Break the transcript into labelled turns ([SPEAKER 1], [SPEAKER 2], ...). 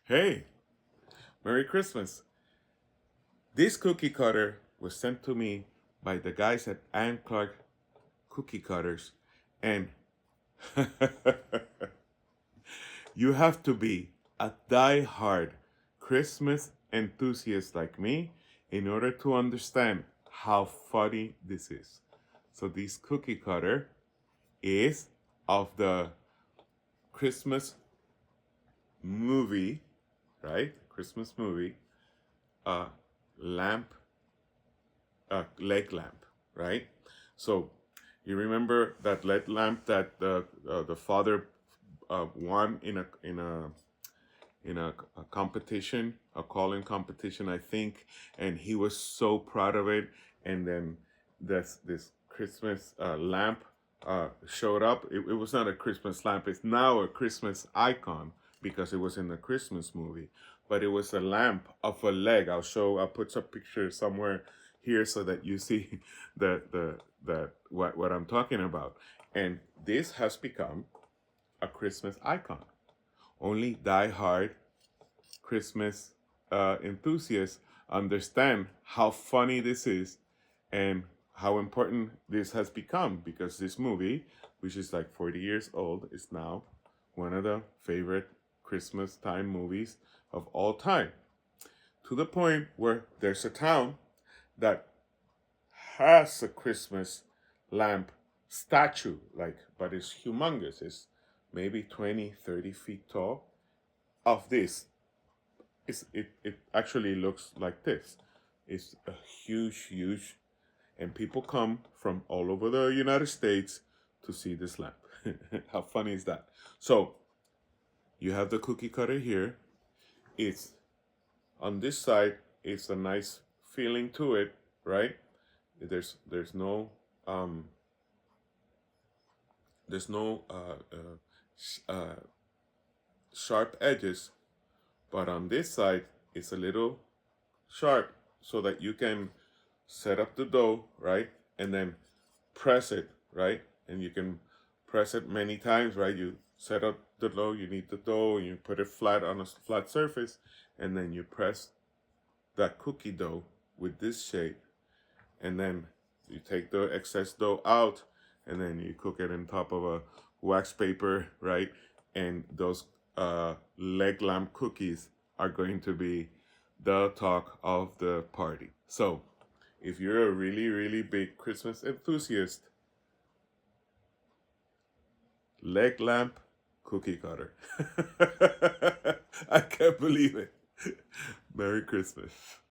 [SPEAKER 1] Hey, Merry Christmas. This cookie cutter was sent to me by the guys at Ann Clark Cookie Cutters, and you have to be a die-hard Christmas enthusiast like me in order to understand how funny this is. So this cookie cutter is of the Christmas movie, right? Christmas movie, uh, lamp leg lamp, right? So you remember that leg lamp that the father won in a competition, a calling competition, I think, and he was so proud of it. And then this Christmas lamp showed up. It was not a Christmas lamp. It's now a Christmas icon because it was in the Christmas movie. But it was a lamp of a leg. I'll put some picture somewhere here so that you see what I'm talking about. And this has become a Christmas icon. Only die-hard Christmas enthusiasts understand how funny this is and how important this has become, because this movie, which is like 40 years old, is now one of the favorite Christmas time movies of all time. To the point where there's a town that has a Christmas lamp statue, like, but it's humongous. It's maybe 20, 30 feet tall of this. It actually looks like this. It's a huge, and people come from all over the United States to see this lamp. How funny is that? So you have the cookie cutter here. It's on this side. It's a nice feeling to it, right? There's no um there's no sharp edges, but on this side it's a little sharp so that you can set up the dough, right? And then press it, right? And you can press it many times, right? You set up the dough, you need the dough, and you put it flat on a flat surface, and then you press that cookie dough with this shape, and then you take the excess dough out, and then you cook it on top of a wax paper, right? And those leg lamp cookies are going to be the talk of the party. So if you're a really big Christmas enthusiast, leg lamp cookie cutter. I can't believe it. Merry Christmas.